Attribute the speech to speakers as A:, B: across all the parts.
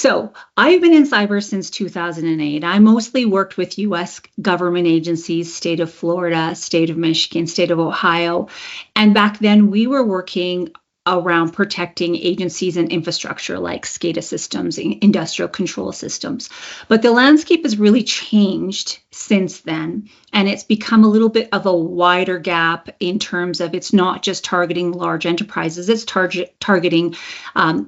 A: So I've been in cyber since 2008. I mostly worked with US government agencies, state of Florida, state of Michigan, state of Ohio. And back then we were working around protecting agencies and infrastructure like SCADA systems, industrial control systems. But the landscape has really changed since then. And it's become a little bit of a wider gap in terms of it's not just targeting large enterprises, it's targeting,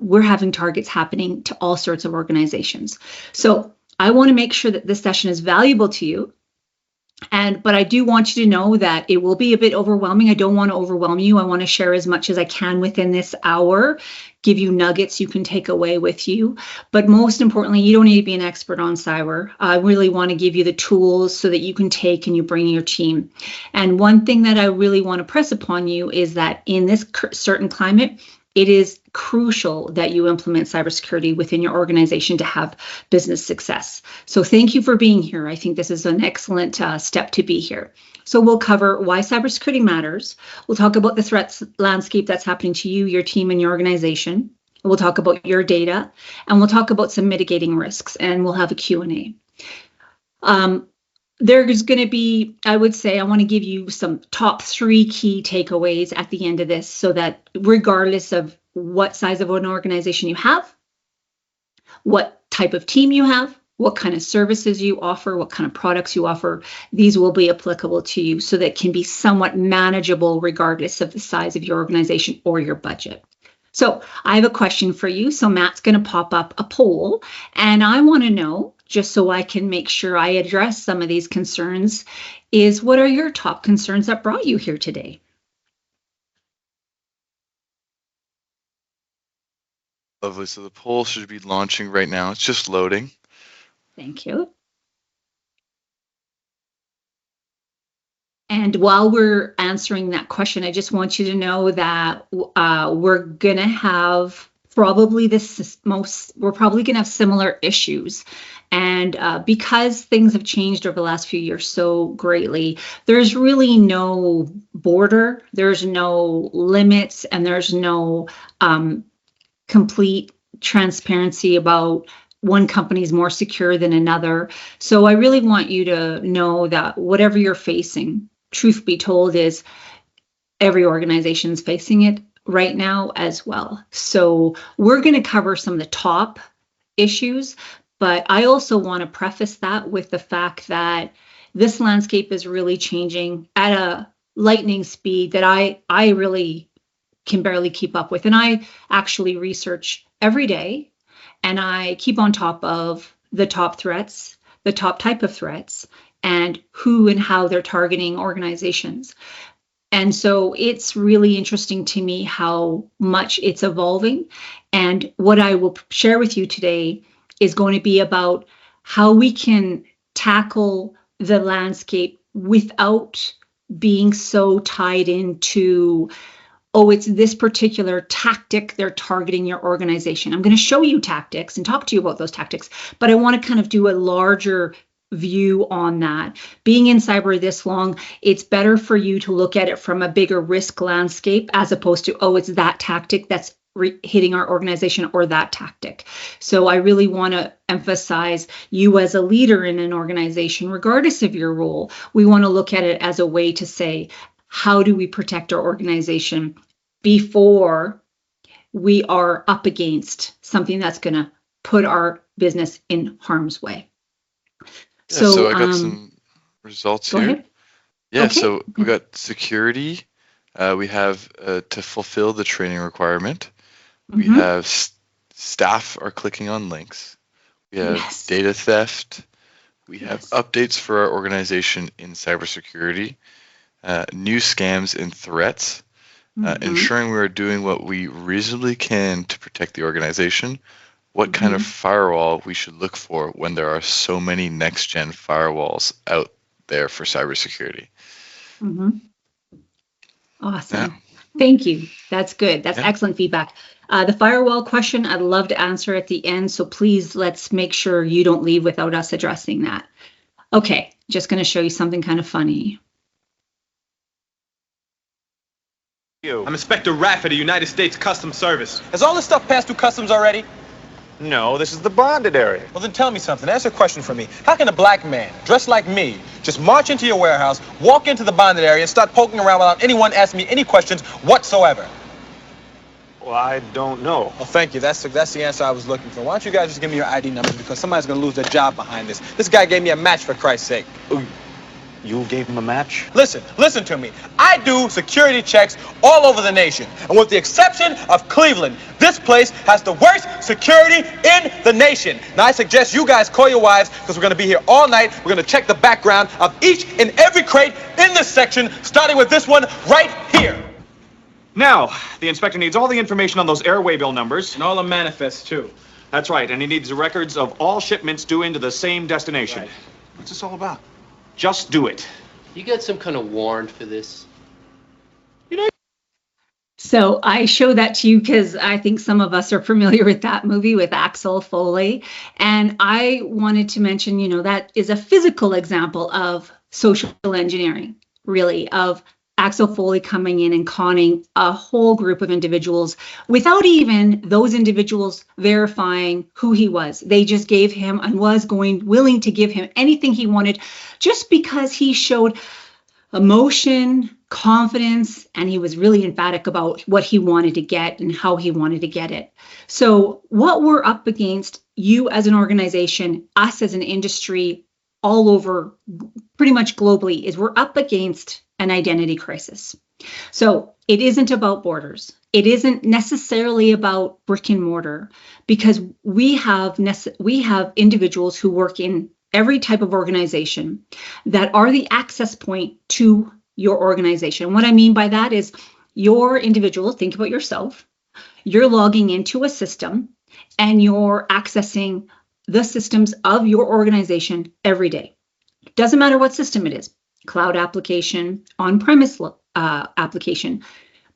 A: we're having targets happening to all sorts of organizations. So I want to make sure that this session is valuable to you. But I do want you to know that it will be a bit overwhelming. I don't want to overwhelm you. I want to share as much as I can within this hour, give you nuggets you can take away with you. But most importantly, you don't need to be an expert on cyber. I really want to give you the tools so that you can take and you bring your team. And one thing that I really want to press upon you is that in this certain climate, it is crucial that you implement cybersecurity within your organization to have business success. So thank you for being here. I think this is an excellent step to be here. So we'll cover why cybersecurity matters. We'll talk about the threats landscape that's happening to you, your team, and your organization. We'll talk about your data, and we'll talk about some mitigating risks, and we'll have a Q&A. There's going to be, I would say, I want to give you some top 3 key takeaways at the end of this so that regardless of what size of an organization you have, what type of team you have, what kind of services you offer, what kind of products you offer, these will be applicable to you so that it can be somewhat manageable regardless of the size of your organization or your budget. So I have a question for you. So Matt's going to pop up a poll, and I want to know, just so I can make sure I address some of these concerns, is what are your top concerns that brought you here today?
B: Lovely. So the poll should be launching right now. It's just loading.
A: Thank you. And while we're answering that question, I just want you to know that we're going to have probably we're probably going to have similar issues. And because things have changed over the last few years so greatly, there's really no border, there's no limits, and there's no complete transparency about one company is more secure than another. So I really want you to know that whatever you're facing, truth be told, is every organization is facing it right now as well. So we're going to cover some of the top issues, but I also want to preface that with the fact that this landscape is really changing at a lightning speed that I really can barely keep up with. And I actually research every day, and I keep on top of the top threats, the top type of threats, and who and how they're targeting organizations. And so it's really interesting to me how much it's evolving. And what I will share with you today is going to be about how we can tackle the landscape without being so tied into, oh, it's this particular tactic they're targeting your organization. I'm going to show you tactics and talk to you about those tactics, but I want to kind of do a larger view on that. Being in cyber this long, it's better for you to look at it from a bigger risk landscape as opposed to, oh, it's that tactic that's hitting our organization or that tactic. So I really want to emphasize you as a leader in an organization, regardless of your role, we want to look at it as a way to say, how do we protect our organization before we are up against something that's going to put our business in harm's way?
B: Yeah, so I got some results here.
A: Ahead.
B: Yeah,
A: Okay.
B: so we got security. We have to fulfill the training requirement. We have staff are clicking on links. We have data theft. We have updates for our organization in cybersecurity. New scams and threats, ensuring we are doing what we reasonably can to protect the organization, what kind of firewall we should look for when there are so many next-gen firewalls out there for cybersecurity.
A: Awesome.
B: Yeah.
A: Thank you. That's good. That's excellent feedback. The firewall question, I'd love to answer at the end, so please let's make sure you don't leave without us addressing that. Okay, just going to show you something kind of funny.
C: I'm Inspector Raff of the United States Customs Service.
D: Has all this stuff passed through customs already?
C: No, this is the bonded area. Well, then tell me something. Answer a question for me. How can a black man, dressed like me, just march into your warehouse, walk into the bonded area, and start poking around without anyone asking me any questions whatsoever? Well, I don't know. Well, thank you. That's the answer I was looking for. Why don't you guys just give me your ID numbers, because somebody's going to lose their job behind this. This guy gave me a match, for Christ's sake. You gave him a match? Listen to me. I do security checks all over the nation. And with the exception of Cleveland, this place has the worst security in the nation. Now, I suggest you guys call your wives, because we're going to be here all night. We're going to check the background of each and every crate in this section, starting with this one right here.
D: Now, the inspector needs all the information on those airway bill numbers.
C: And all the manifests, too.
D: That's right, and he needs the records of all shipments due into the same destination.
C: Right. What's this all about?
D: Just do it.
E: You get some kind of warrant for this?
A: So I show that to you because I think some of us are familiar with that movie with Axel Foley. And I wanted to mention, that is a physical example of social engineering, really, of Axel Foley coming in and conning a whole group of individuals without even those individuals verifying who he was. They just gave him and was willing to give him anything he wanted just because he showed emotion, confidence, and he was really emphatic about what he wanted to get and how he wanted to get it. So what we're up against, you as an organization, us as an industry, all over, pretty much globally, is we're up against an identity crisis. So it isn't about borders. It isn't necessarily about brick and mortar, because we have individuals who work in every type of organization that are the access point to your organization. What I mean by that is your individual, think about yourself, you're logging into a system and you're accessing the systems of your organization every day. Doesn't matter what system it is, cloud application, on-premise application.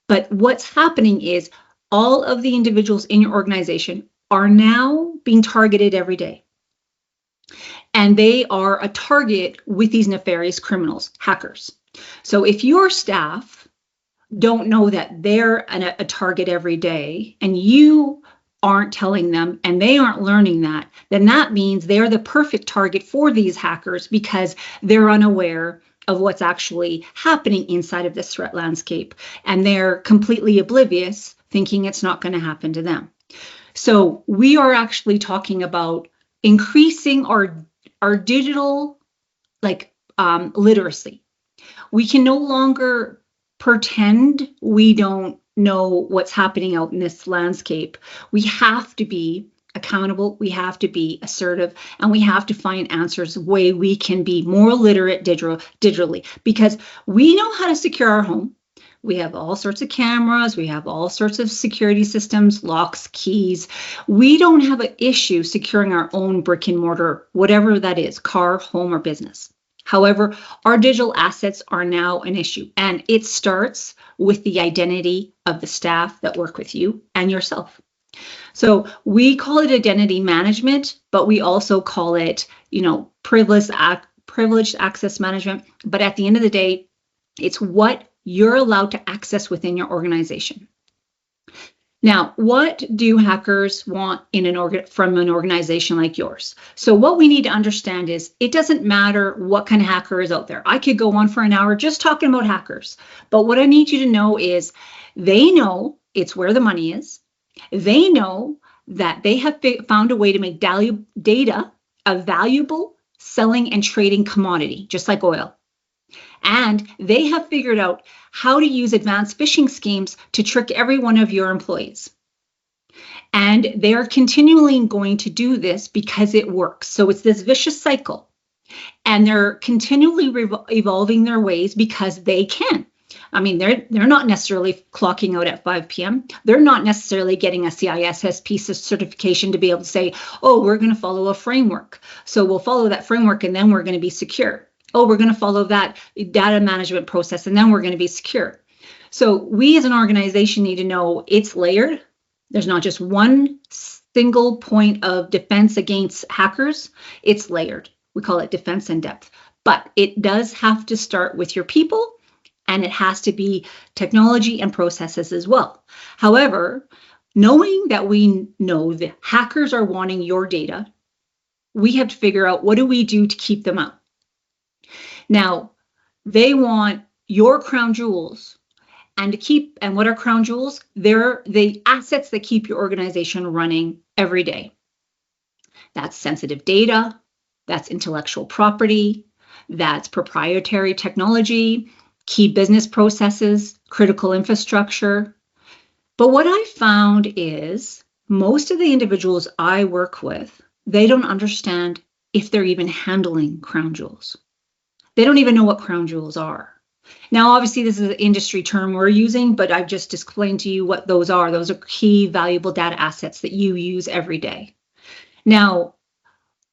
A: But what's happening is all of the individuals in your organization are now being targeted every day. And they are a target with these nefarious criminals, hackers. So if your staff don't know that they're a target every day, and you aren't telling them and they aren't learning that, then that means they're the perfect target for these hackers, because they're unaware of what's actually happening inside of this threat landscape. And they're completely oblivious, thinking it's not going to happen to them. So we are actually talking about increasing our digital literacy. We can no longer pretend we don't know what's happening out in this landscape. We have to be accountable, we have to be assertive, and we have to find answers way we can be more literate digitally, because we know how to secure our home. We have all sorts of cameras, we have all sorts of security systems, locks, keys. We don't have an issue securing our own brick and mortar, whatever that is, car, home, or business. However, our digital assets are now an issue, and it starts with the identity of the staff that work with you and yourself. So we call it identity management, but we also call it, privileged access management. But at the end of the day, it's what you're allowed to access within your organization. Now, what do hackers want from an organization like yours? So what we need to understand is it doesn't matter what kind of hacker is out there. I could go on for an hour just talking about hackers. But what I need you to know is they know it's where the money is. They know that they have found a way to make data a valuable selling and trading commodity, just like oil. And they have figured out how to use advanced phishing schemes to trick every one of your employees. And they're continually going to do this because it works. So it's this vicious cycle. And they're continually evolving their ways because they can. I mean, they're not necessarily clocking out at 5 p.m. They're not necessarily getting a CISSP certification to be able to say, oh, we're going to follow a framework. So we'll follow that framework and then we're going to be secure. Oh, we're going to follow that data management process and then we're going to be secure. So we as an organization need to know it's layered. There's not just one single point of defense against hackers. It's layered. We call it defense in depth. But it does have to start with your people, and it has to be technology and processes as well. However, knowing that we know that hackers are wanting your data, we have to figure out what do we do to keep them out. Now, they want your crown jewels, and what are crown jewels? They're the assets that keep your organization running every day. That's sensitive data, that's intellectual property, that's proprietary technology, key business processes, critical infrastructure. But what I found is most of the individuals I work with, they don't understand if they're even handling crown jewels. They don't even know what crown jewels are. Now, obviously, this is an industry term we're using, but I've just explained to you what those are. Those are key valuable data assets that you use every day. Now,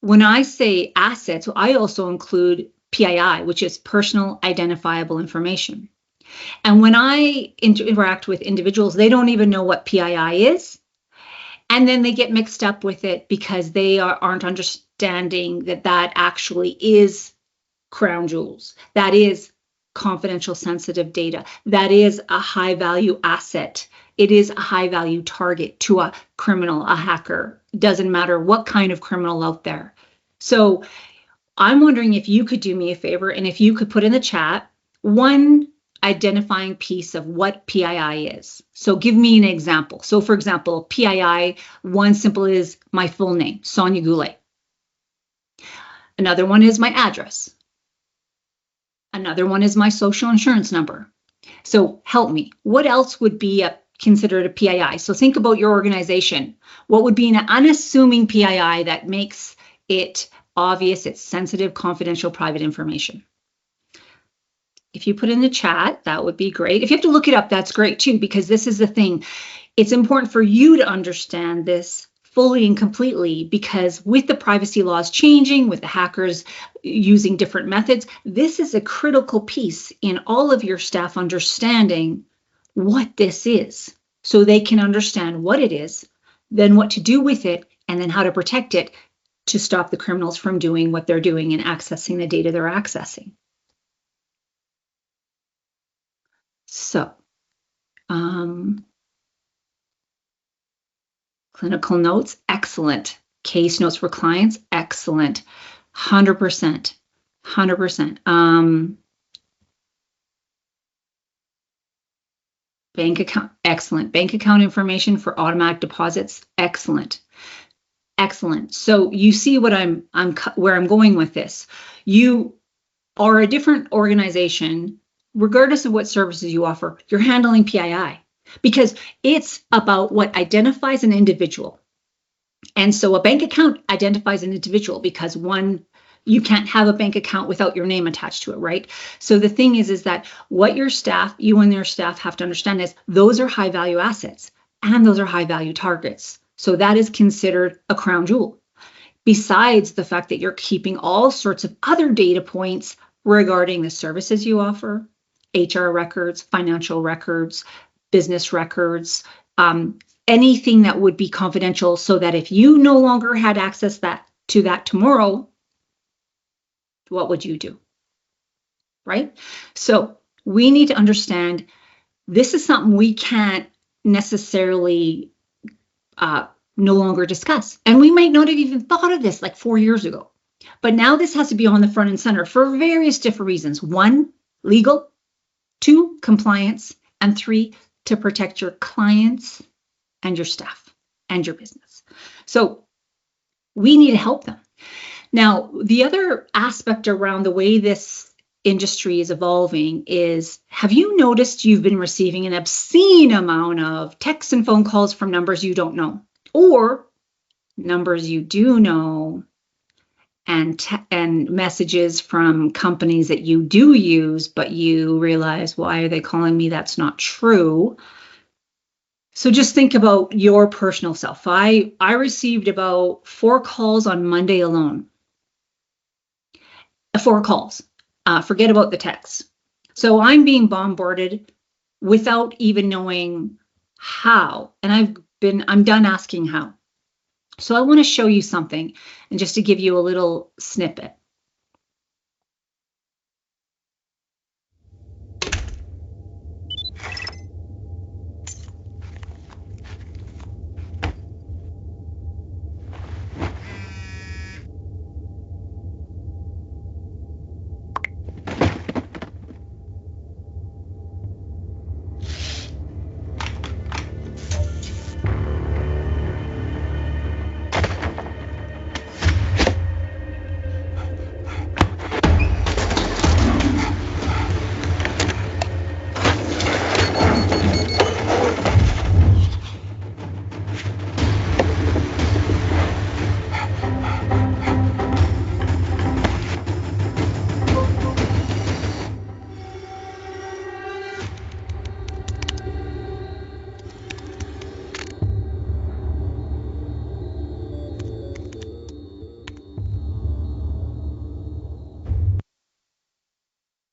A: when I say assets, I also include PII, which is personal identifiable information. And when I interact with individuals, they don't even know what PII is. And then they get mixed up with it because they aren't understanding that that actually is crown jewels. That is confidential sensitive data. That is a high value asset. It is a high value target to a criminal, a hacker. Doesn't matter what kind of criminal out there. So I'm wondering if you could do me a favor and if you could put in the chat one identifying piece of what PII is. So give me an example. So for example, PII, one simple is my full name, Sonia Goulet. Another one is my address. Another one is my social insurance number. So help me. What else would be considered a PII? So think about your organization. What would be an unassuming PII that makes it obvious it's sensitive, confidential, private information? If you put in the chat, that would be great. If you have to look it up, that's great too, because this is the thing. It's important for you to understand this fully and completely, because with the privacy laws changing, with the hackers using different methods, this is a critical piece in all of your staff understanding what this is, so they can understand what it is, then what to do with it, and then how to protect it to stop the criminals from doing what they're doing and accessing the data they're accessing. So, clinical notes, excellent. Case notes for clients, excellent. 100%, 100%. Bank account, excellent. Bank account information for automatic deposits, excellent. Excellent. So you see what where I'm going with this. You are a different organization, regardless of what services you offer, you're handling PII because it's about what identifies an individual. And so a bank account identifies an individual because you can't have a bank account without your name attached to it, right? So the thing is that what you and your staff have to understand is those are high value assets and those are high value targets. So that is considered a crown jewel. Besides the fact that you're keeping all sorts of other data points regarding the services you offer, HR records, financial records, business records, anything that would be confidential, so that if you no longer had access to that tomorrow, what would you do? Right? So we need to understand this is something we can't necessarily no longer discuss. And we might not have even thought of this like 4 years ago. But now this has to be on the front and center for various different reasons. 1, legal. 2, compliance. And 3, to protect your clients and your staff and your business. So we need to help them. Now, the other aspect around the way this industry is evolving is, have you noticed you've been receiving an obscene amount of texts and phone calls from numbers you don't know, or numbers you do know, and messages from companies that you do use, but you realize, why are they calling me? That's not true. So just think about your personal self. I received about 4 calls on Monday alone. 4 calls. Forget about the texts. So I'm being bombarded without even knowing how. And I'm done asking how. So I want to show you something, and just to give you a little snippet.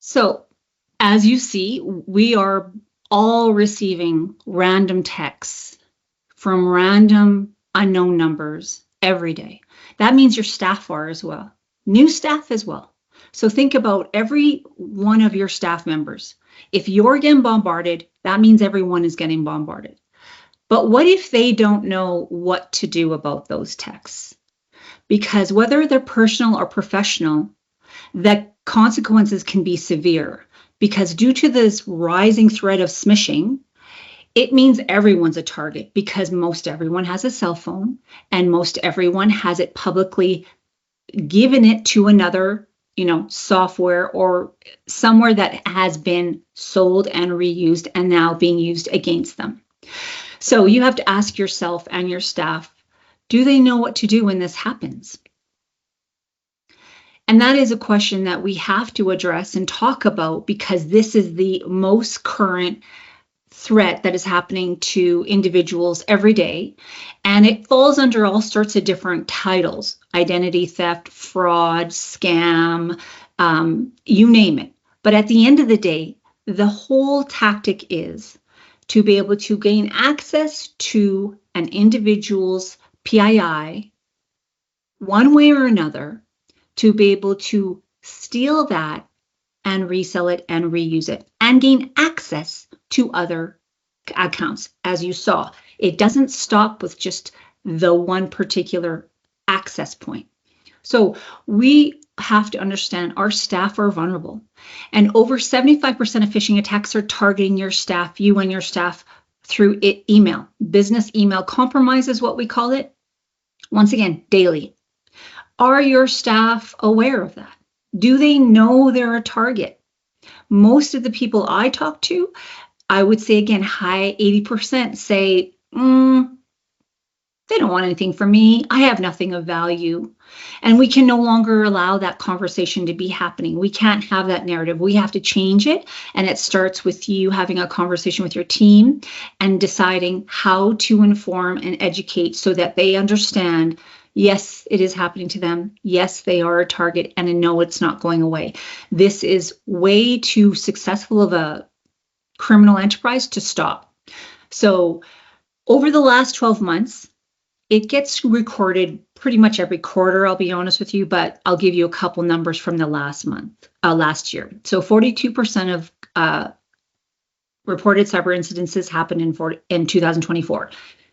A: So as you see, we are all receiving random texts from random unknown numbers every day. That means your staff are as well, new staff as well. So think about every one of your staff members. If you're getting bombarded, that means everyone is getting bombarded. But what if they don't know what to do about those texts? Because whether they're personal or professional, the consequences can be severe. Because due to this rising threat of smishing, it means everyone's a target, because most everyone has a cell phone and most everyone has it publicly given it to another, software or somewhere that has been sold and reused and now being used against them. So you have to ask yourself and your staff, do they know what to do when this happens? And that is a question that we have to address and talk about, because this is the most current threat that is happening to individuals every day. And it falls under all sorts of different titles: identity theft, fraud, scam, you name it. But at the end of the day, the whole tactic is to be able to gain access to an individual's PII one way or another, to be able to steal that and resell it and reuse it and gain access to other accounts. As you saw, it doesn't stop with just the one particular access point. So we have to understand our staff are vulnerable, and over 75% of phishing attacks are targeting your staff, you and your staff, through email. Business email compromise is what we call it. Once again, daily. Are your staff aware of that? Do they know they're a target? Most of the people I talk to, I would say again, high 80% say, they don't want anything from me. I have nothing of value. And we can no longer allow that conversation to be happening. We can't have that narrative. We have to change it. And it starts with you having a conversation with your team and deciding how to inform and educate so that they understand, yes, it is happening to them. Yes, they are a target, and no, it's not going away. This is way too successful of a criminal enterprise to stop. So over the last 12 months, it gets recorded pretty much every quarter, I'll be honest with you, but I'll give you a couple numbers from the last year. So 42% of reported cyber incidences happened in 2024.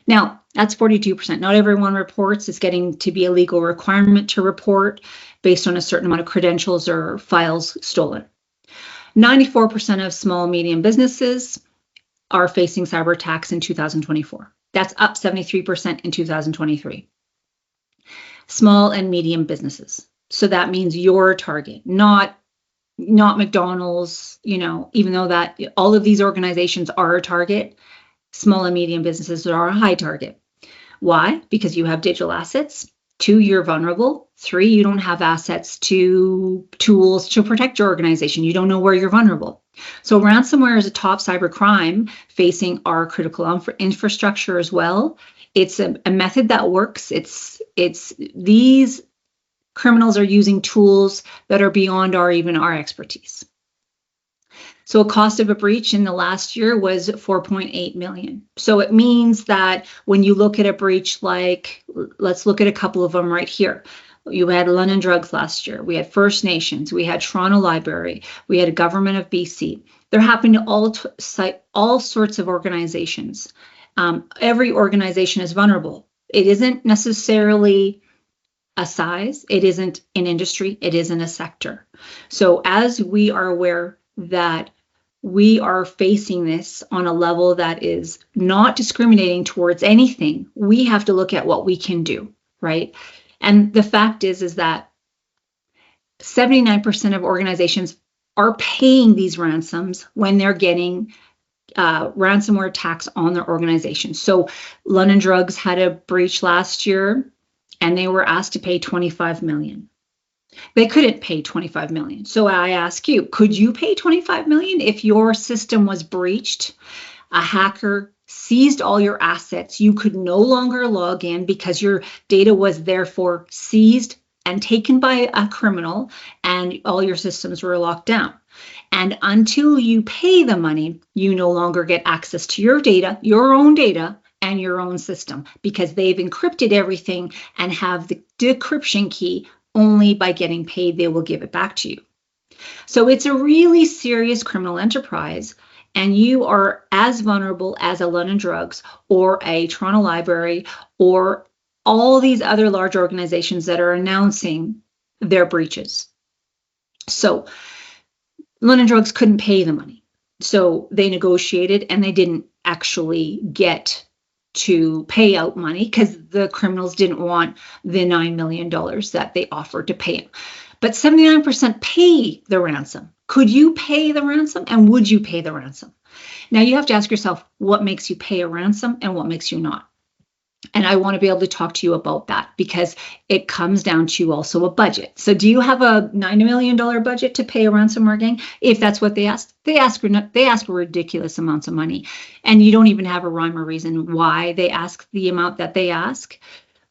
A: Now, that's 42%. Not everyone reports. It's getting to be a legal requirement to report based on a certain amount of credentials or files stolen. 94% of small, medium businesses are facing cyber attacks in 2024. That's up 73% in 2023. Small and medium businesses. So that means your target, not McDonald's, even though that all of these organizations are a target, small and medium businesses are a high target. Why? Because you have digital assets. 2, you're vulnerable. 3, you don't have assets to tools to protect your organization. You don't know where you're vulnerable. So ransomware is a top cyber crime facing our critical infrastructure as well. It's a method that works. It's these criminals are using tools that are beyond even our expertise. So a cost of a breach in the last year was 4.8 million. So it means that when you look at a breach, like, let's look at a couple of them right here. You had London Drugs last year. We had First Nations. We had Toronto Library. We had a government of BC. They're happening to all sorts of organizations. Every organization is vulnerable. It isn't necessarily a size. It isn't an industry. It isn't a sector. So as we are aware that we are facing this on a level that is not discriminating towards anything, we have to look at what we can do, right? And the fact is that 79% of organizations are paying these ransoms when they're getting ransomware attacks on their organization. So London Drugs had a breach last year, and they were asked to pay 25 million. They couldn't pay 25 million. So I ask you, could you pay 25 million if your system was breached? A hacker seized all your assets. You could no longer log in because your data was therefore seized and taken by a criminal, and all your systems were locked down. And until you pay the money, you no longer get access to your data, your own data, and your own system, because they've encrypted everything and have the decryption key. Only by getting paid, they will give it back to you. So it's a really serious criminal enterprise, and you are as vulnerable as a London Drugs or a Toronto Library or all these other large organizations that are announcing their breaches. So London Drugs couldn't pay the money. So they negotiated, and they didn't actually get to pay out money because the criminals didn't want the $9 million that they offered to pay them. But 79% pay the ransom. Could you pay the ransom, and would you pay the ransom? Now you have to ask yourself, what makes you pay a ransom and what makes you not? And I want to be able to talk to you about that, because it comes down to also a budget. So do you have a $9 million budget to pay a ransomware gang? If that's what they ask ridiculous amounts of money. And you don't even have a rhyme or reason why they ask the amount that they ask.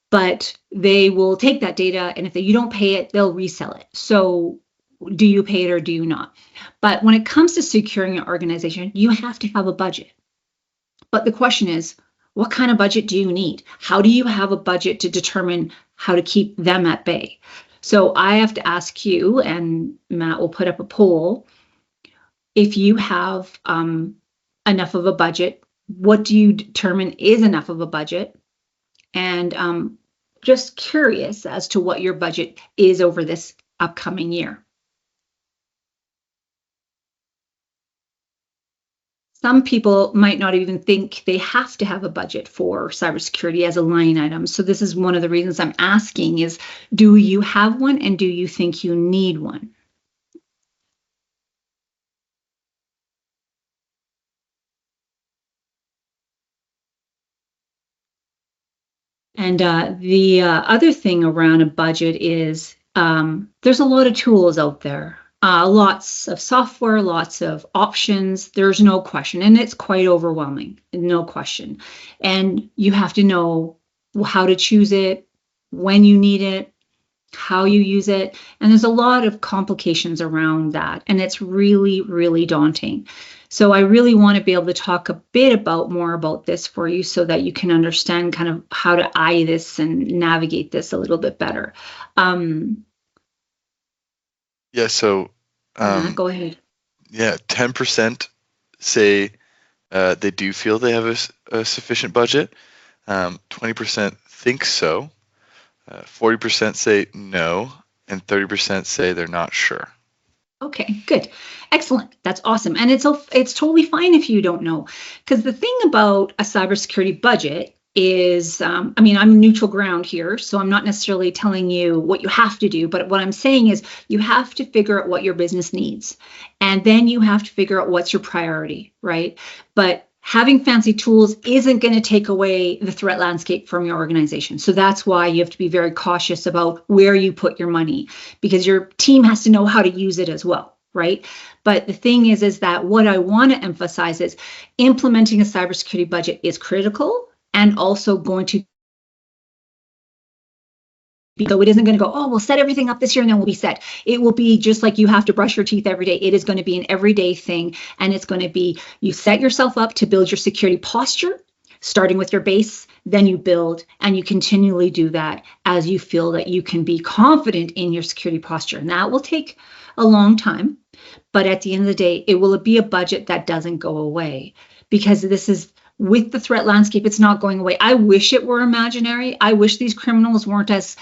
A: But they will take that data, and if you don't pay it, they'll resell it. So do you pay it or do you not? But when it comes to securing an organization, you have to have a budget. But the question is, what kind of budget do you need? How do you have a budget to determine how to keep them at bay? So I have to ask you, and Matt will put up a poll, if you have enough of a budget, what do you determine is enough of a budget? And just curious as to what your budget is over this upcoming year. Some people might not even think they have to have a budget for cybersecurity as a line item. So this is one of the reasons I'm asking is, do you have one, and do you think you need one? And the other thing around a budget is there's a lot of tools out there. Lots of software, lots of options. There's no question. And it's quite overwhelming, no question. And you have to know how to choose it, when you need it, how you use it. And there's a lot of complications around that. And it's really, really daunting. So I really want to be able to talk a bit more about this for you so that you can understand kind of how to eye this and navigate this a little bit better.
B: Yeah, so
A: go ahead.
B: Yeah, 10% say they do feel they have a sufficient budget. 20% think so. 40% say no, and 30% say they're not sure.
A: Okay, good. Excellent. That's awesome. And it's totally fine if you don't know, because the thing about a cybersecurity budget is, I'm neutral ground here, so I'm not necessarily telling you what you have to do, but what I'm saying is you have to figure out what your business needs, and then you have to figure out what's your priority, right? But having fancy tools isn't going to take away the threat landscape from your organization. So that's why you have to be very cautious about where you put your money, because your team has to know how to use it as well, right? But the thing is that what I want to emphasize is implementing a cybersecurity budget is critical, and also going to, so it isn't going to go, oh, we'll set everything up this year and then we'll be set. It will be just like you have to brush your teeth every day. It is going to be an everyday thing. And it's going to be, you set yourself up to build your security posture, starting with your base, then you build, and you continually do that as you feel that you can be confident in your security posture. And that will take a long time, but at the end of the day, it will be a budget that doesn't go away, because this is, with the threat landscape, it's not going away. I wish it were imaginary. I wish these criminals weren't as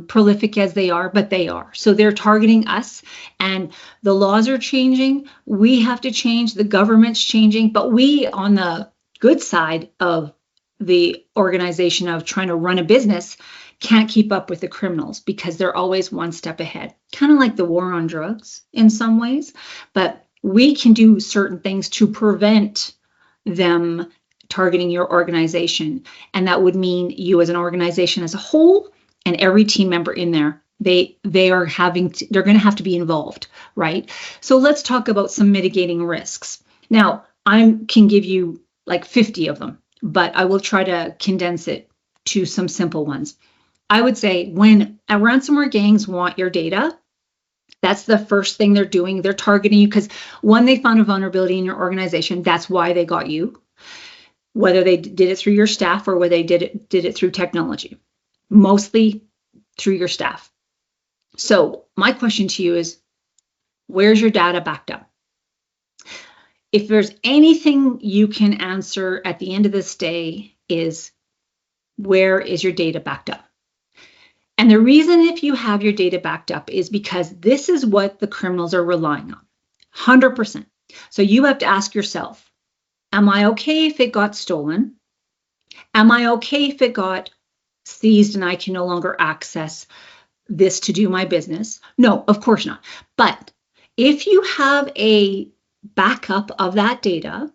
A: prolific as they are, but they are. So they're targeting us, and the laws are changing. We have to change. The government's changing. But we, on the good side of the organization of trying to run a business, can't keep up with the criminals because they're always one step ahead. Kind of like the war on drugs in some ways. But we can do certain things to prevent them targeting your organization. And that would mean you as an organization as a whole, and every team member in there, they're going to have to be involved, right? So let's talk about some mitigating risks. Now, I can give you like 50 of them, but I will try to condense it to some simple ones. I would say when a ransomware gangs want your data, that's the first thing they're doing. They're targeting you because when they found a vulnerability in your organization, that's why they got you. Whether they did it through your staff or whether they did it through technology, mostly through your staff. So my question to you is, where's your data backed up? If there's anything you can answer at the end of this day is, where is your data backed up? And the reason if you have your data backed up is because this is what the criminals are relying on, 100%. So you have to ask yourself, am I okay if it got stolen? Am I okay if it got seized and I can no longer access this to do my business? No, of course not. But if you have a backup of that data,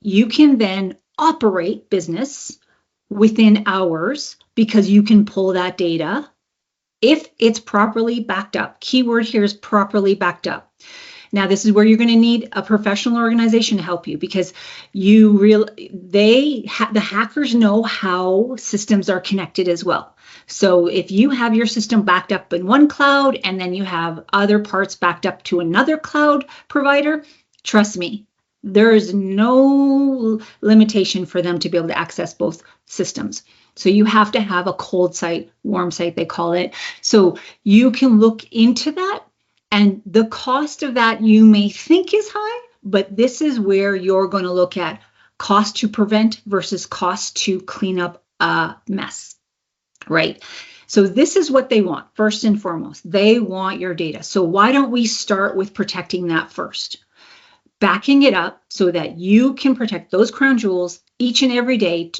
A: you can then operate business within hours because you can pull that data if it's properly backed up. Keyword here is properly backed up. Now, this is where you're going to need a professional organization to help you because the hackers know how systems are connected as well. So if you have your system backed up in one cloud and then you have other parts backed up to another cloud provider, trust me, there is no limitation for them to be able to access both systems. So you have to have a cold site, warm site, they call it. So you can look into that. And the cost of that you may think is high, but this is where you're going to look at cost to prevent versus cost to clean up a mess, right? So this is what they want. First and foremost, they want your data. So why don't we start with protecting that first? Backing it up so that you can protect those crown jewels each and every day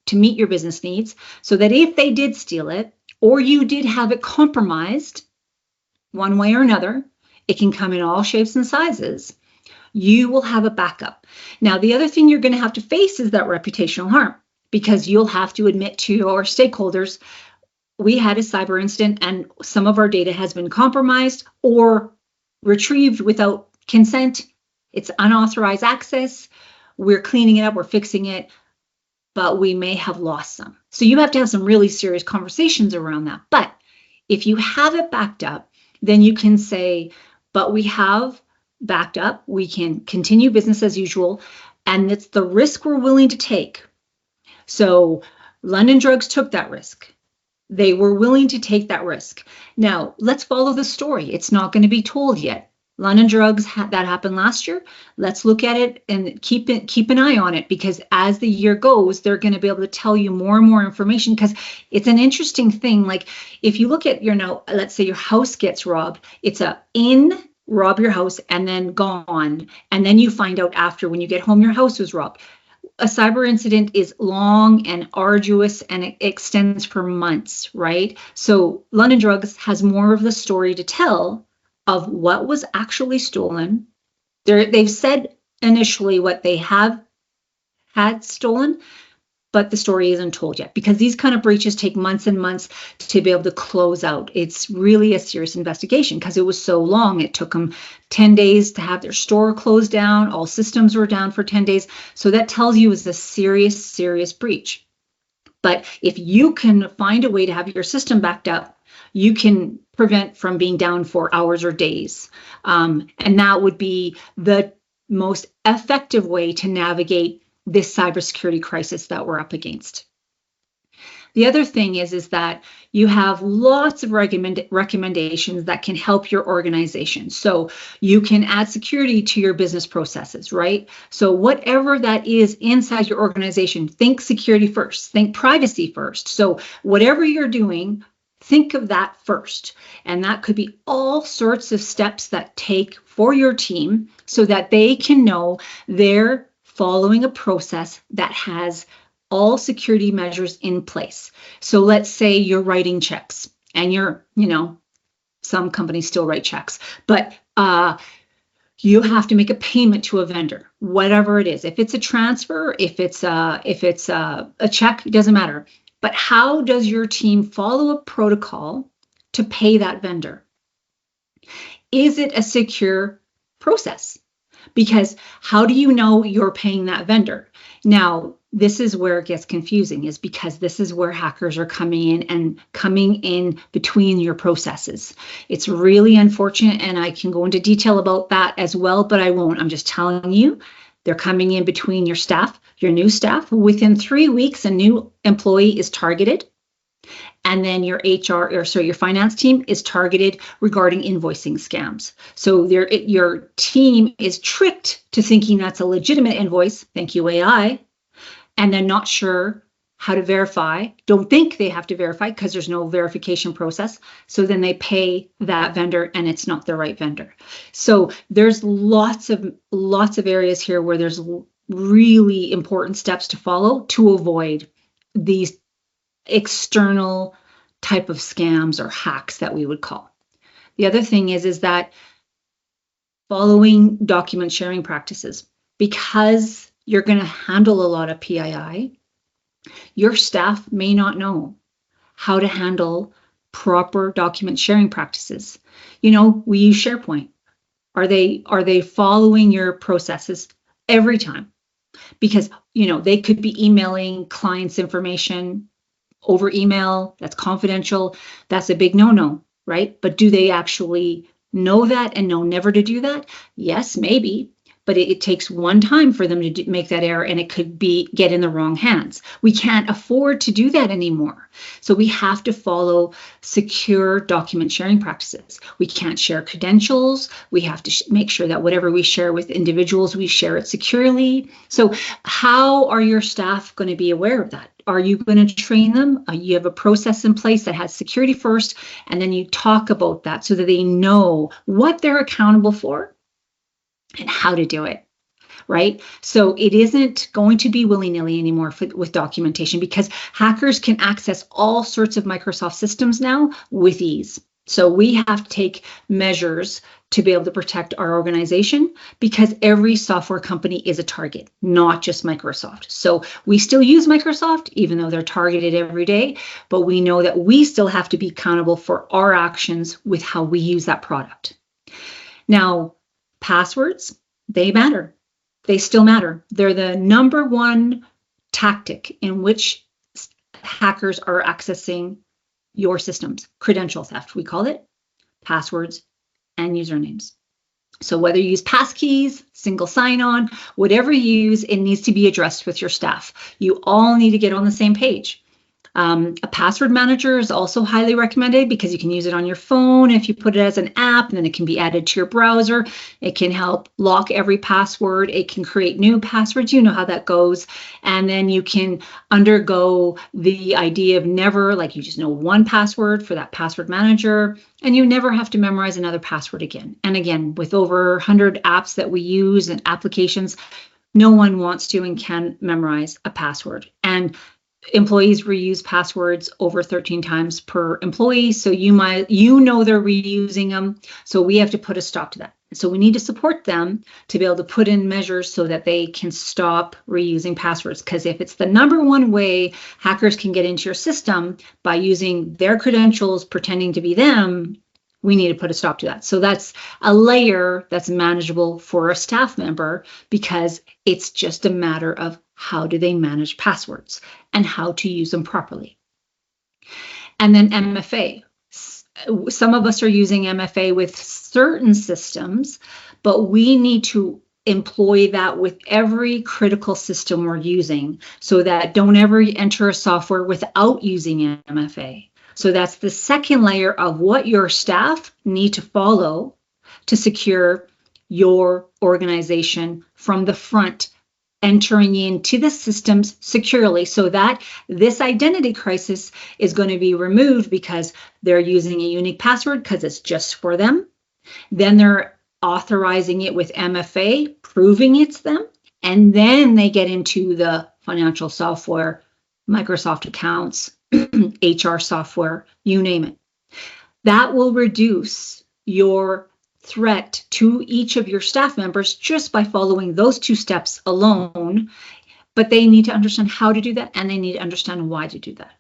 A: to meet your business needs, so that if they did steal it or you did have it compromised, one way or another, it can come in all shapes and sizes, you will have a backup. Now, the other thing you're going to have to face is that reputational harm, because you'll have to admit to your stakeholders, we had a cyber incident and some of our data has been compromised or retrieved without consent. It's unauthorized access. We're cleaning it up, we're fixing it, but we may have lost some. So you have to have some really serious conversations around that. But if you have it backed up, then you can say, but we have backed up, we can continue business as usual, and it's the risk we're willing to take. So London Drugs took that risk. They were willing to take that risk. Now, let's follow the story. It's not going to be told yet. London Drugs, that happened last year. Let's look at it and keep an eye on it, because as the year goes, they're going to be able to tell you more and more information, because it's an interesting thing. Like if you look at let's say your house gets robbed, it's rob your house and then gone. And then you find out after, when you get home, your house was robbed. A cyber incident is long and arduous and it extends for months, right? So London Drugs has more of the story to tell of what was actually stolen. They've said initially what they have had stolen, but the story isn't told yet, because these kind of breaches take months and months to be able to close out. It's really a serious investigation because it was so long. It took them 10 days to have their store closed down. All systems were down for 10 days. So that tells you it's a serious, serious breach. But if you can find a way to have your system backed up, you can prevent from being down for hours or days. And that would be the most effective way to navigate this cybersecurity crisis that we're up against. The other thing is that you have lots of recommendations that can help your organization. So you can add security to your business processes, right? So whatever that is inside your organization, think security first, think privacy first. So whatever you're doing, think of that first. And that could be all sorts of steps that take for your team so that they can know they're following a process that has all security measures in place. So let's say you're writing checks and some companies still write checks, but you have to make a payment to a vendor, whatever it is. If it's a transfer, if it's a check, it doesn't matter. But how does your team follow a protocol to pay that vendor? Is it a secure process? Because how do you know you're paying that vendor? Now, this is where it gets confusing, is because this is where hackers are coming in between your processes. It's really unfortunate, and I can go into detail about that as well, but I won't. I'm just telling you, they're coming in between your staff, your new staff. Within 3 weeks, a new employee is targeted. And then your your finance team is targeted regarding invoicing scams. So your team is tricked to thinking that's a legitimate invoice, thank you AI, and then not sure how to verify, don't think they have to verify because there's no verification process. So then they pay that vendor and it's not the right vendor. So there's lots of areas here where there's really important steps to follow to avoid these external type of scams or hacks that we would call. The other thing is that following document sharing practices, because you're going to handle a lot of PII, your staff may not know how to handle proper document sharing practices. We use SharePoint. Are they following your processes every time? Because, they could be emailing clients information over email. That's confidential. That's a big no-no, right? But do they actually know that and know never to do that? Yes, maybe. But it takes one time for them to make that error, and it could get in the wrong hands. We can't afford to do that anymore. So we have to follow secure document sharing practices. We can't share credentials. We have to make sure that whatever we share with individuals, we share it securely. So how are your staff going to be aware of that? Are you going to train them? You have a process in place that has security first, and then you talk about that so that they know what they're accountable for and how to do it, right? So it isn't going to be willy-nilly anymore with documentation, because hackers can access all sorts of Microsoft systems now with ease. So we have to take measures to be able to protect our organization, because every software company is a target, not just Microsoft. So we still use Microsoft, even though they're targeted every day, but we know that we still have to be accountable for our actions with how we use that product. Now, passwords, they matter. They still matter. They're the number one tactic in which hackers are accessing your systems. Credential theft, we call it, passwords and usernames. So whether you use passkeys, single sign-on, whatever you use, it needs to be addressed with your staff. You all need to get on the same page. A password manager is also highly recommended, because you can use it on your phone. If you put it as an app, and then it can be added to your browser. It can help lock every password. It can create new passwords. You know how that goes. And then you can undergo the idea of never, like, you just know one password for that password manager, and you never have to memorize another password again. And again, with over 100 apps that we use and applications, no one wants to and can memorize a password. And employees reuse passwords over 13 times per employee. So they're reusing them. So we have to put a stop to that. So we need to support them to be able to put in measures so that they can stop reusing passwords. Because if it's the number one way hackers can get into your system by using their credentials, pretending to be them, we need to put a stop to that. So that's a layer that's manageable for a staff member, because it's just a matter of how do they manage passwords and how to use them properly. And then MFA. Some of us are using MFA with certain systems, but we need to employ that with every critical system we're using, so that don't ever enter a software without using MFA. So that's the second layer of what your staff need to follow to secure your organization from the front, entering into the systems securely, so that this identity crisis is going to be removed, because they're using a unique password because it's just for them. Then they're authorizing it with MFA, proving it's them. And then they get into the financial software, Microsoft accounts, HR software, you name it. That will reduce your threat to each of your staff members just by following those two steps alone. But they need to understand how to do that, and they need to understand why to do that.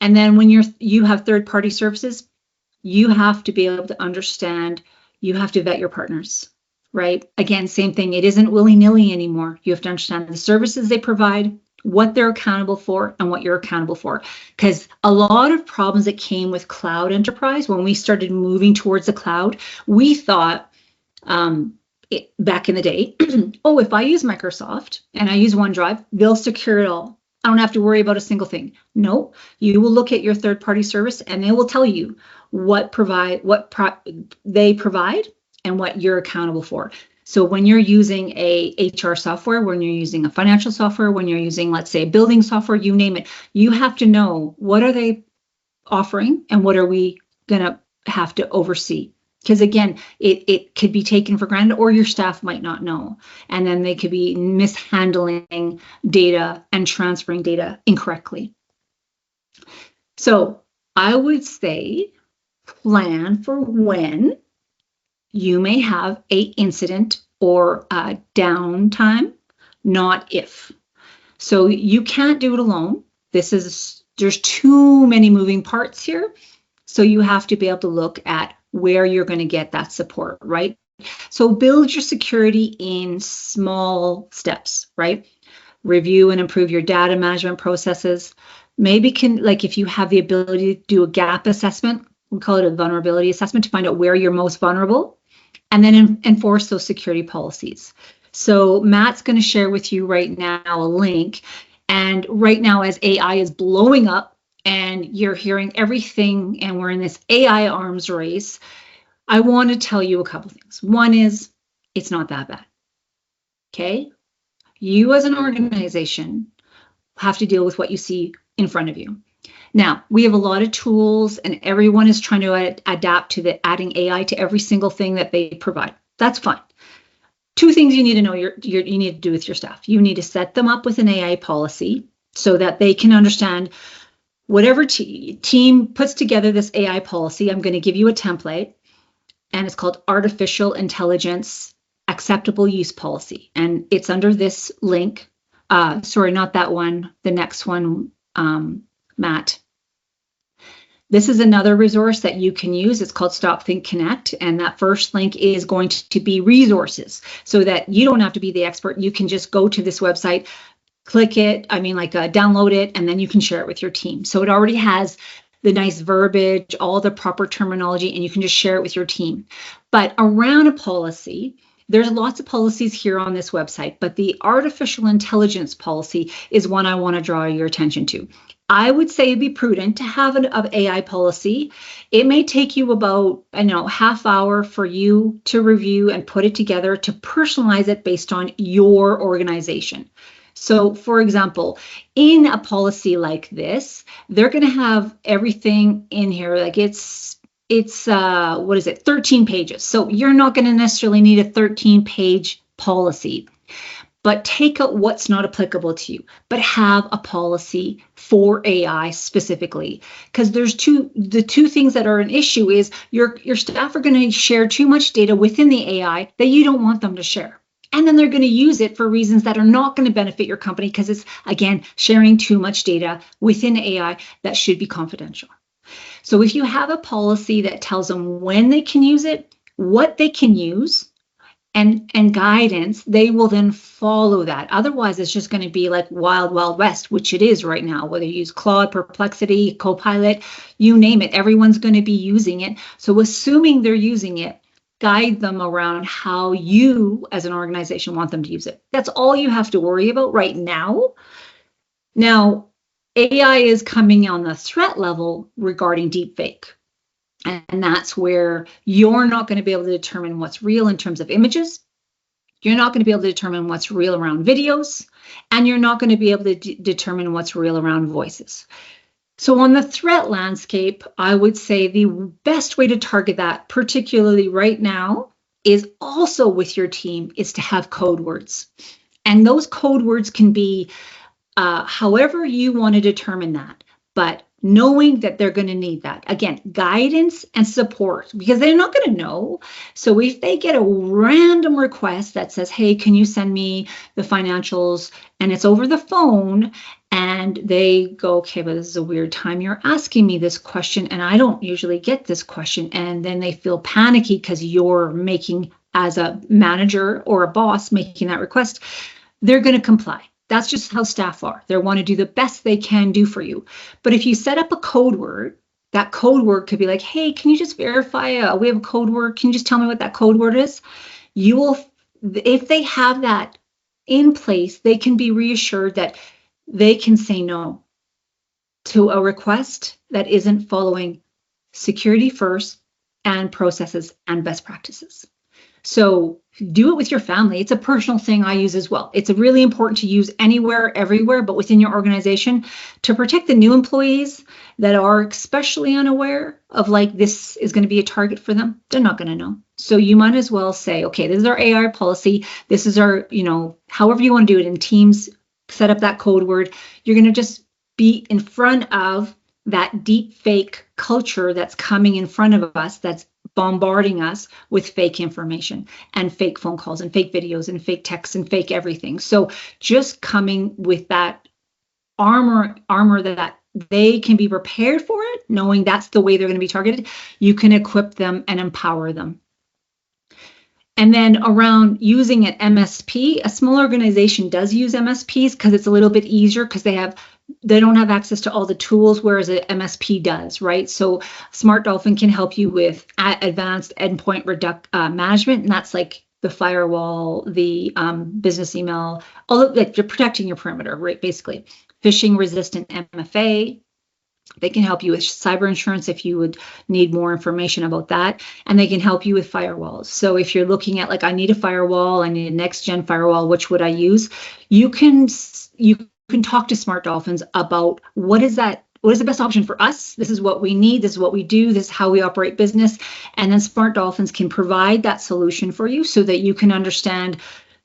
A: And then when you have third-party services, you have to be able to understand, you have to vet your partners. right? Again, same thing. It isn't willy-nilly anymore. You have to understand the services they provide, what they're accountable for, and what you're accountable for. Because a lot of problems that came with cloud enterprise, when we started moving towards the cloud, we thought back in the day, oh, if I use Microsoft and I use OneDrive, they'll secure it all. I don't have to worry about a single thing. No, you will look at your third-party service and they will tell you what they provide and what you're accountable for. So when you're using a HR software, when you're using a financial software, when you're using, let's say, building software, you name it, you have to know what are they offering and what are we going to have to oversee. Because again, it could be taken for granted or your staff might not know. And then they could be mishandling data and transferring data incorrectly. So I would say plan for when you may have a incident or a downtime, not if. So you can't do it alone. There's too many moving parts here. So you have to be able to look at where you're going to get that support, right? So build your security in small steps, right? Review and improve your data management processes. Maybe if you have the ability to do a gap assessment, we call it a vulnerability assessment, to find out where you're most vulnerable, and then enforce those security policies. So Matt's going to share with you right now a link. And right now, as AI is blowing up and you're hearing everything and we're in this AI arms race, I want to tell you a couple things. One is, it's not that bad. Okay? You as an organization have to deal with what you see in front of you. Now, we have a lot of tools and everyone is trying to adapt to adding AI to every single thing that they provide. That's fine. Two things you need to know you need to do with your staff. You need to set them up with an AI policy so that they can understand whatever team puts together this AI policy. I'm going to give you a template and it's called Artificial Intelligence Acceptable Use Policy. And it's under this link. Sorry, not that one, the next one, Matt. This is another resource that you can use. It's called Stop, Think, Connect. And that first link is going to be resources so that you don't have to be the expert. You can just go to this website, click it, download it, and then you can share it with your team. So it already has the nice verbiage, all the proper terminology, and you can just share it with your team. But around a policy, there's lots of policies here on this website, but the artificial intelligence policy is one I want to draw your attention to. I would say it'd be prudent to have an AI policy. It may take you about, half hour for you to review and put it together to personalize it based on your organization. So for example, in a policy like this, they're going to have everything in here. Like it's 13 pages. So you're not going to necessarily need a 13-page policy, but take out what's not applicable to you, but have a policy for AI specifically. Because the two things that are an issue is your staff are going to share too much data within the AI that you don't want them to share. And then they're going to use it for reasons that are not going to benefit your company because it's, again, sharing too much data within AI that should be confidential. So if you have a policy that tells them when they can use it, what they can use, and guidance, they will then follow that. Otherwise, it's just going to be like wild, wild west, which it is right now, whether you use Claude, Perplexity, Copilot, you name it, everyone's going to be using it. So assuming they're using it, guide them around how you as an organization want them to use it. That's all you have to worry about right now. Now, AI is coming on the threat level regarding deepfake. And that's where you're not going to be able to determine what's real in terms of images. You're not going to be able to determine what's real around videos. And you're not going to be able to determine what's real around voices. So on the threat landscape, I would say the best way to target that, particularly right now, is also with your team, is to have code words. And those code words can be however you want to determine that. But knowing that they're going to need that. Again, guidance and support, because they're not going to know. So if they get a random request that says, hey, can you send me the financials? And it's over the phone, and they go, okay, but this is a weird time you're asking me this question, and I don't usually get this question. And then they feel panicky because you're making as a manager or a boss making that request, they're going to comply. That's just how staff are. They want to do the best they can do for you. But if you set up a code word, that code word could be like, hey, can you just verify? We have a code word. Can you just tell me what that code word is? You will, if they have that in place, they can be reassured that they can say no to a request that isn't following security first and processes and best practices. So do it with your family. It's a personal thing I use as well. It's really important to use anywhere, everywhere, but within your organization to protect the new employees that are especially unaware of like this is going to be a target for them. They're not going to know. So you might as well say, okay, this is our AI policy. This is our, however you want to do it in Teams, set up that code word. You're going to just be in front of that deep fake culture that's coming in front of us, that's bombarding us with fake information and fake phone calls and fake videos and fake texts and fake everything. So just coming with that armor that they can be prepared for it, knowing that's the way they're going to be targeted, you can equip them and empower them. And then around using an MSP, a small organization does use MSPs because it's a little bit easier because they don't have access to all the tools, whereas an MSP does, right? So Smart Dolphin can help you with advanced endpoint management, and that's like the firewall, the business email, all of like you're protecting your perimeter, right? Basically, phishing resistant MFA. They can help you with cyber insurance if you would need more information about that. And they can help you with firewalls. So if you're looking at like, I need a firewall, I need a next gen firewall, which would I use? You can talk to Smart Dolphins about what is the best option for us? This is what we need. This is what we do. This is how we operate business. And then Smart Dolphins can provide that solution for you so that you can understand,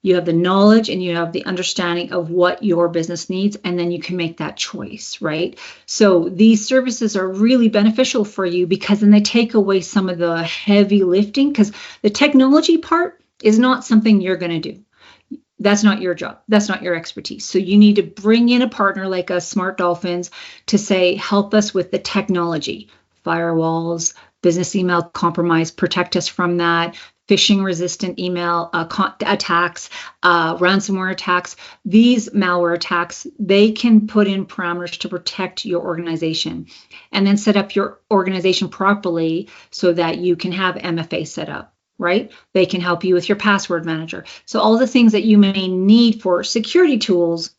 A: you have the knowledge and you have the understanding of what your business needs, and then you can make that choice, right? So these services are really beneficial for you because then they take away some of the heavy lifting, because the technology part is not something you're going to do. That's not your job. That's not your expertise. So you need to bring in a partner like us, Smart Dolphins, to say, help us with the technology, firewalls, business email compromise, protect us from that, phishing resistant email attacks, ransomware attacks. These malware attacks, they can put in parameters to protect your organization and then set up your organization properly so that you can have MFA set up. Right? They can help you with your password manager. So all the things that you may need for security tools,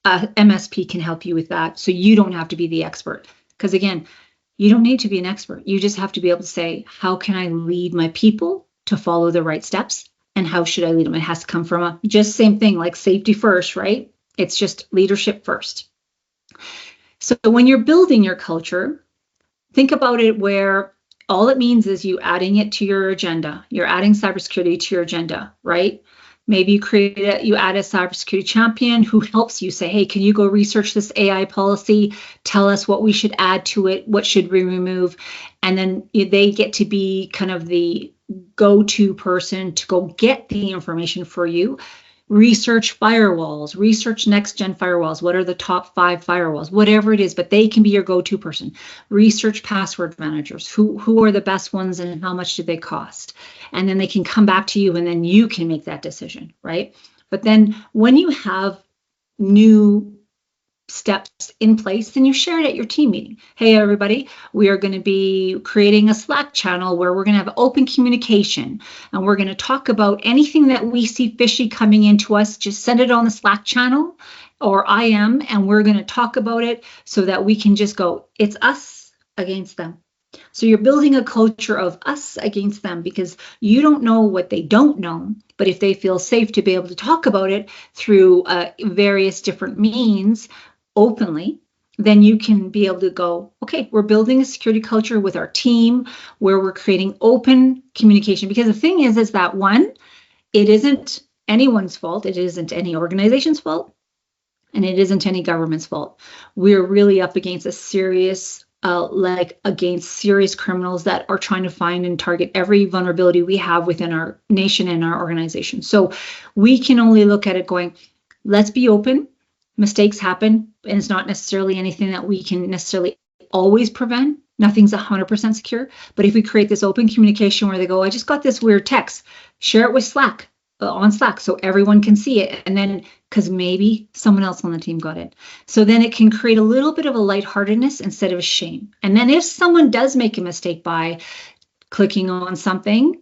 A: MSP can help you with that. So you don't have to be the expert. Because again, you don't need to be an expert. You just have to be able to say, how can I lead my people to follow the right steps? And how should I lead them? It has to come from just same thing, like safety first, right? It's just leadership first. So when you're building your culture, think about it where all it means is you adding it to your agenda. You're adding cybersecurity to your agenda, right? Maybe you add a cybersecurity champion who helps you say, hey, can you go research this AI policy? Tell us what we should add to it. What should we remove? And then they get to be kind of the go-to person to go get the information for you. Research firewalls, research next-gen firewalls. What are the top 5 firewalls? Whatever it is, but they can be your go-to person. Research password managers. Who are the best ones and how much do they cost? And then they can come back to you and then you can make that decision, right? But then when you have new steps in place, then you share it at your team meeting. Hey, everybody, we are going to be creating a Slack channel where we're going to have open communication and we're going to talk about anything that we see fishy coming into us. Just send it on the Slack channel or IM, and we're going to talk about it so that we can just go, it's us against them. So you're building a culture of us against them because you don't know what they don't know. But if they feel safe to be able to talk about it through various different means, openly, then you can be able to go, okay, we're building a security culture with our team where we're creating open communication. Because the thing is that one, it isn't anyone's fault. It isn't any organization's fault. And it isn't any government's fault. We're really up against a serious, against serious criminals that are trying to find and target every vulnerability we have within our nation and our organization. So we can only look at it going, let's be open. Mistakes happen, and it's not necessarily anything that we can necessarily always prevent, Nothing's 100% secure. But if we create this open communication where they go, I just got this weird text, share it with Slack, on Slack, so everyone can see it. And then, because maybe someone else on the team got it. So then it can create a little bit of a lightheartedness instead of shame. And then if someone does make a mistake by clicking on something,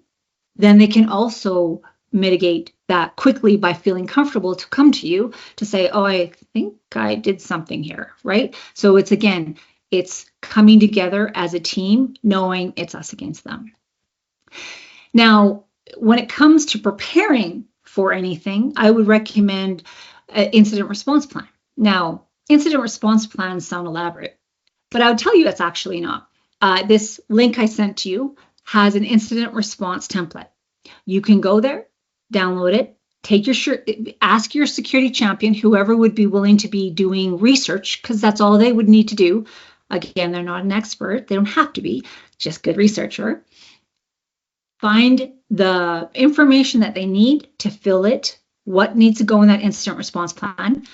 A: then they can also mitigate that quickly by feeling comfortable to come to you to say, oh, I think I did something here, right? So it's, again, it's coming together as a team, knowing it's us against them. Now, when it comes to preparing for anything, I would recommend an incident response plan. Now, incident response plans sound elaborate, but I would tell you it's actually not. This link I sent to you has an incident response template. You can go there, download it, ask your security champion, whoever would be willing to be doing research, because that's all they would need to do. Again, they're not an expert. They don't have to be, just good researcher. Find the information that they need to fill it, what needs to go in that incident response plan.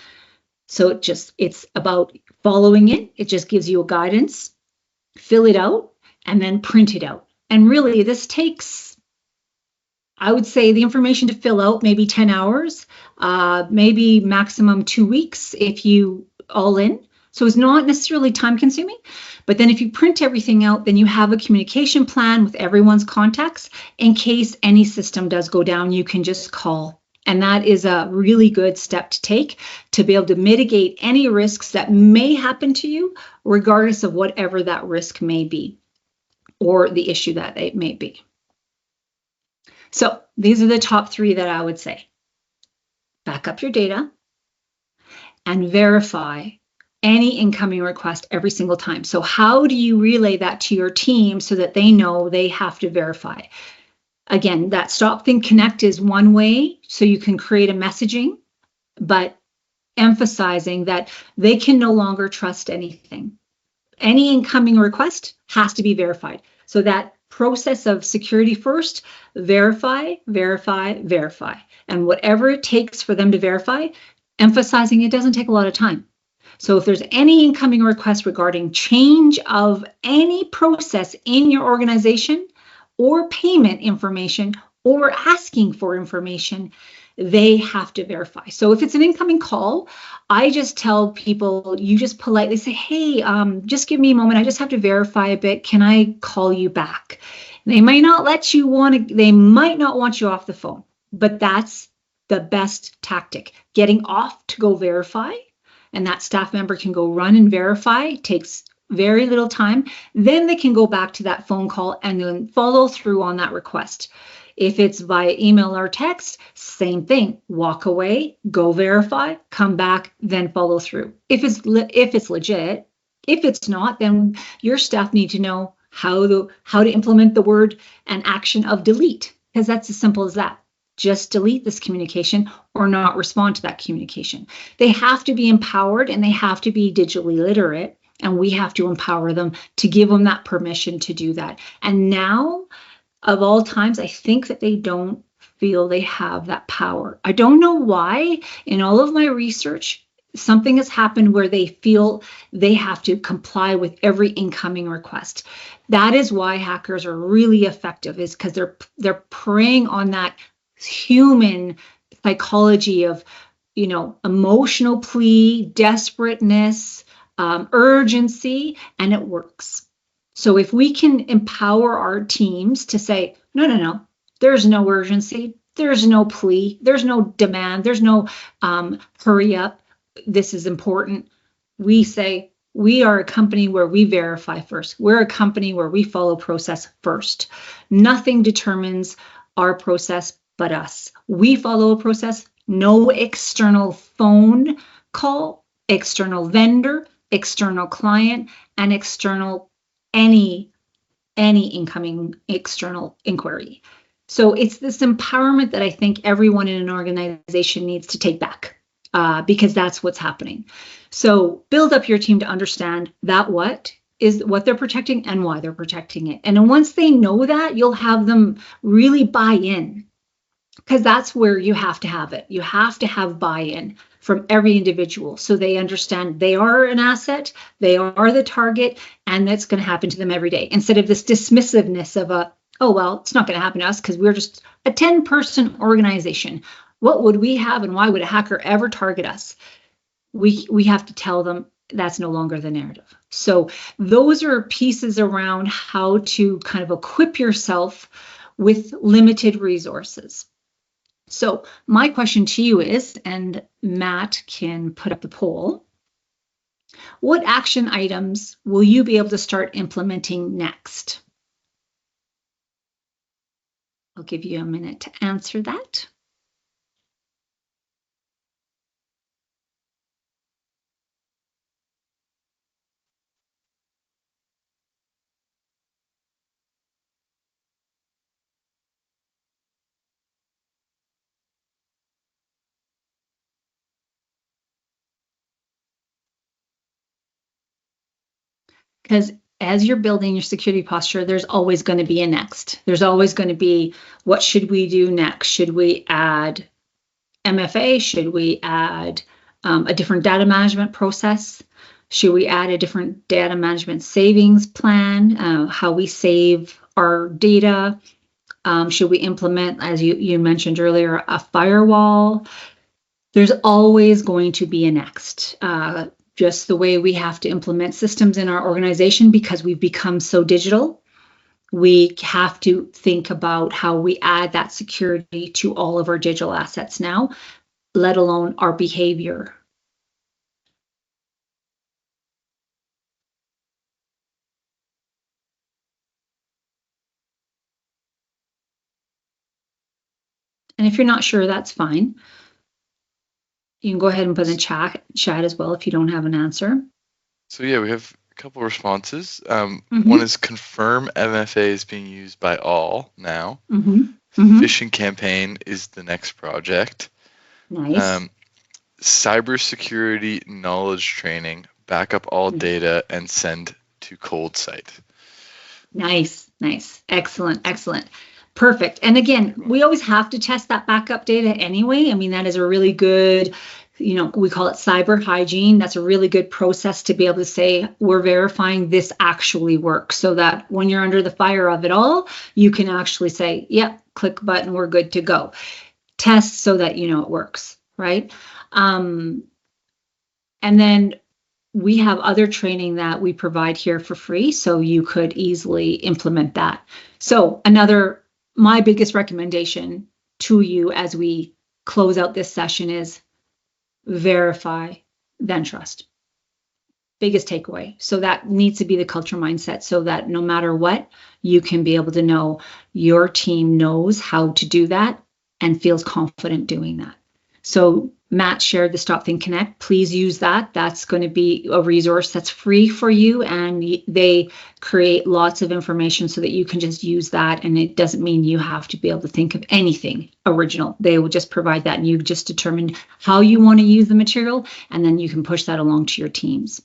A: So it's about following it. It just gives you a guidance, fill it out, and then print it out. And really, this takes, I would say, the information to fill out maybe 10 hours, maybe maximum 2 weeks if you all in. So it's not necessarily time consuming, but then if you print everything out, then you have a communication plan with everyone's contacts. In case any system does go down, you can just call. And that is a really good step to take to be able to mitigate any risks that may happen to you, regardless of whatever that risk may be or the issue that it may be. So these are the top 3 that I would say. Back up your data and verify any incoming request every single time. So how do you relay that to your team so that they know they have to verify? Again, that stop, think, connect is one way, so you can create a messaging, but emphasizing that they can no longer trust anything. Any incoming request has to be verified. So that process of security first, verify, verify, verify. And whatever it takes for them to verify, emphasizing it doesn't take a lot of time. So if there's any incoming request regarding change of any process in your organization or payment information or asking for information, they have to verify. So if it's an incoming call, I just tell people, you just politely say, hey, just give me a moment. I just have to verify a bit. Can I call you back? They might not they might not want you off the phone, but that's the best tactic. Getting off to go verify, and that staff member can go run and verify, takes very little time. Then they can go back to that phone call and then follow through on that request. If it's via email or text, same thing. Walk away, go verify, come back, then follow through. If it's legit. If it's not, then your staff need to know how to implement the word and action of delete, because that's as simple as that. Just delete this communication or not respond to that communication. They have to be empowered and they have to be digitally literate, and we have to empower them to give them that permission to do that. And now, of all times, I think that they don't feel they have that power. I don't know why. In all of my research, something has happened where they feel they have to comply with every incoming request. That is why hackers are really effective, is because they're preying on that human psychology of, emotional plea, desperateness, urgency, and it works. So if we can empower our teams to say, no, there's no urgency, there's no plea, there's no demand, there's no hurry up, this is important. We say, we are a company where we verify first. We're a company where we follow process first. Nothing determines our process but us. We follow a process, no external phone call, external vendor, external client, and external any incoming external inquiry. So it's this empowerment that I think everyone in an organization needs to take back, because that's what's happening. So build up your team to understand that what they're protecting and why they're protecting it. And then once they know that, you'll have them really buy in, because that's where you have to have it. You have to have buy-in from every individual. So they understand they are an asset, they are the target, and that's going to happen to them every day. Instead of this dismissiveness of oh, well, it's not going to happen to us because we're just a 10-person organization. What would we have and why would a hacker ever target us? We have to tell them that's no longer the narrative. So those are pieces around how to kind of equip yourself with limited resources. So my question to you is, and Matt can put up the poll, what action items will you be able to start implementing next? I'll give you a minute to answer that. Because as you're building your security posture, there's always going to be a next. There's always going to be, what should we do next? Should we add MFA? Should we add a different data management process? Should we add a different data management savings plan? How we save our data? Should we implement, as you mentioned earlier, a firewall? There's always going to be a next. Just the way we have to implement systems in our organization because we've become so digital, we have to think about how we add that security to all of our digital assets now, let alone our behavior. And if you're not sure, that's fine. You can go ahead and put in chat as well if you don't have an answer.
B: So yeah, we have a couple responses. One is confirm MFA is being used by all now. Phishing campaign is the next project.
A: Nice.
B: Cybersecurity knowledge training, back up all data and send to cold site.
A: Nice. Excellent. Perfect. And again, we always have to test that backup data anyway. I mean, that is a really good, we call it cyber hygiene. That's a really good process to be able to say, we're verifying this actually works, so that when you're under the fire of it all, you can actually say, yep, click button, we're good to go. Test so that you know it works, right? And then we have other training that we provide here for free, so you could easily implement that. So my biggest recommendation to you as we close out this session is verify, then trust. Biggest takeaway. So that needs to be the culture mindset, so that no matter what, you can be able to know your team knows how to do that and feels confident doing that. So Matt shared the Stop Think Connect. Please use that. That's going to be a resource that's free for you, and they create lots of information so that you can just use that, and it doesn't mean you have to be able to think of anything original. They will just provide that, and you just determine how you want to use the material, and then you can push that along to your teams.